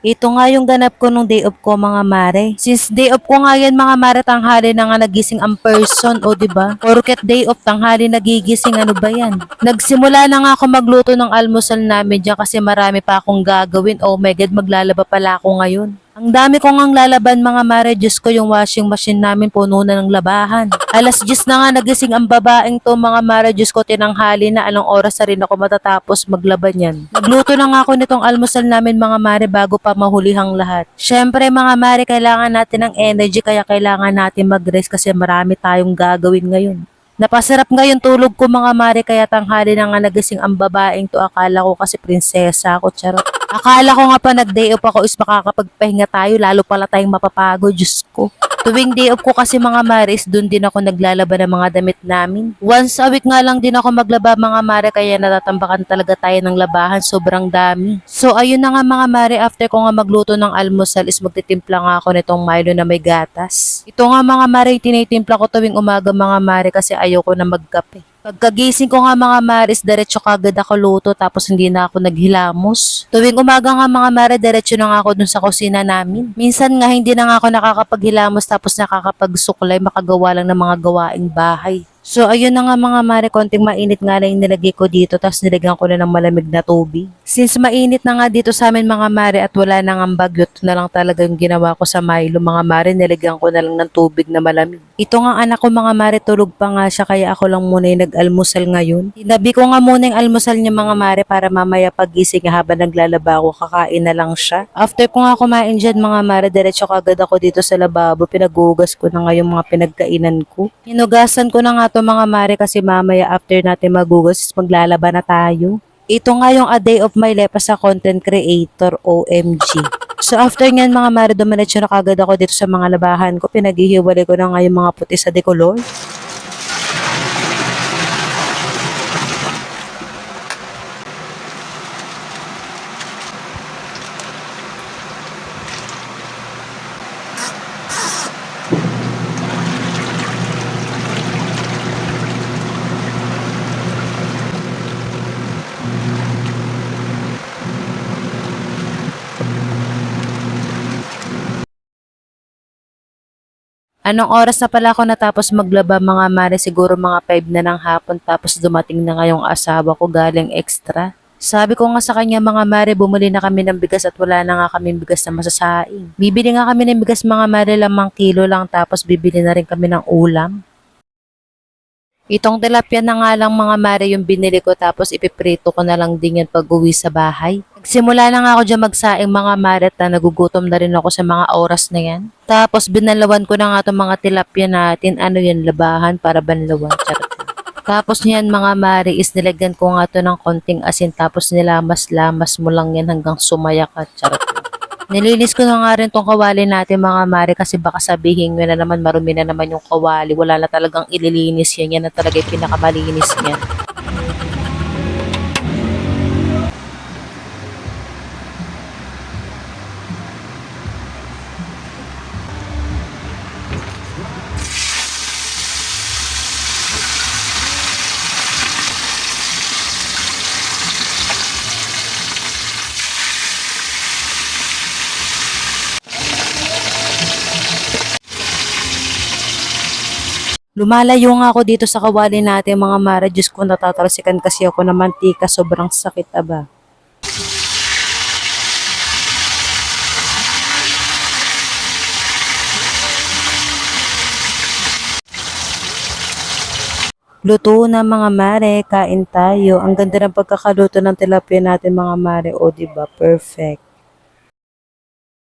Ito nga yung ganap ko nung day off ko mga mare. Since day off ko nga yan mga mare, tanghali na nga nagising ang person o ba? Diba? Porket day off tanghali nagigising, ano ba yan? Nagsimula na nga ako magluto ng almusal namin dyan kasi marami pa akong gagawin. Oh my god, maglalaba pala ako ngayon. Ang dami ko ngang lalaban mga mare, Diyos ko, yung washing machine namin puno na ng labahan. Alas 10 na nga nagising ang babaeng to mga mare, Diyos ko, tinanghali na, anong oras na rin ako matatapos maglaban yan. Nagluto na nga ako nitong almusal namin mga mare bago pa mahulihang lahat. Syempre mga mare, kailangan natin ng energy kaya kailangan natin mag-rest kasi marami tayong gagawin ngayon. Napasarap ngayon tulog ko mga mare kaya tanghali na nga nagising ang babaeng to, akala ko kasi prinsesa ako, charot. Akala ko nga pa nag-day off ako is makakapagpahinga tayo, lalo pala tayong mapapagod, Diyos ko. Tuwing day off ko kasi mga maris, dun din ako naglalaba ng mga damit namin. Once a week nga lang din ako maglaba mga mare kaya natatambakan talaga tayo ng labahan, sobrang dami. So ayun na nga mga mare, after ko nga magluto ng almusal is magtitimpla nga ako nitong Milo na may gatas. Ito nga mga mare, tinitimpla ko tuwing umaga mga mare kasi ayoko na magkape. Pagkagising ko nga mga maris, diretso kagad ako luto tapos hindi na ako naghilamos. Tuwing umaga nga mga mare, diretso na nga ako dun sa kusina namin. Minsan nga hindi na nga ako nakakapaghilamos tapos nakakapagsuklay, makagawa lang ng mga gawaing bahay. So ayun na nga mga mare, konting mainit nga lang yung nilagay ko dito tapos nilagyan ko na ng malamig na tubig. Since mainit na nga dito sa amin mga mare at wala nang ang bagyo, ito na lang talaga yung ginawa ko sa Milo mga mare, nilagyan ko na lang ng tubig na malamig. Ito nga anak ko mga mare, tulog pa nga siya kaya ako lang muna yung nag-almusal ngayon. Tinabi ko nga muna yung almusal niya mga mare para mamaya pagising habang naglalaba ako, kakain na lang siya. After ko nga kumain dyan mga mare, diretso kagad ako dito sa lababo, pinagugas ko na nga yung mga pinagkainan ko. Hinugasan ko na nga to mga mare kasi mamaya after natin magugas is maglalaba na tayo. Ito nga yung a day of my life as a content creator, OMG. So after nyan mga mare, dumiretso na kagad ako dito sa mga labahan ko. Pinaghihiwalay ko na nga yung mga puti sa decolor. Anong oras na pala ako natapos maglaba mga mare? Siguro mga 5 na ng hapon tapos dumating na nga yung asawa ko galing extra. Sabi ko nga sa kanya mga mare, bumili na kami ng bigas at wala na nga kami bigas na masasaing. Bibili nga kami ng bigas mga mare, 5 kilo lang tapos bibili na rin kami ng ulam. Itong tilapia na nga lang mga mare yung binili ko tapos ipiprito ko na lang din yan pag uwi sa bahay. Nagsimula na nga ako dyan magsaing mga mare at nagugutom na rin ako sa mga oras na yan. Tapos binalawan ko na nga itong mga tilapia natin, ano yan, labahan para banlawan. Charot. Tapos niyan mga mare is nilagyan ko nga to ng konting asin tapos nilamas-lamas mo lang yan hanggang sumaya ka. Charot. Nilinis ko na nga rin tong kawali natin mga mare kasi baka sabihin nyo na naman marumi na naman yung kawali. Wala na talagang ililinis yan. Yan na talaga yung pinakamalinis niyan. Lumalayo nga ako dito sa kawali natin mga mare. Diyos ko, natatalsikan kasi ako ng mantika. Sobrang sakit aba. Luto na mga mare, kain tayo. Ang ganda ng pagkakaluto ng tilapia natin mga mare. O diba, perfect.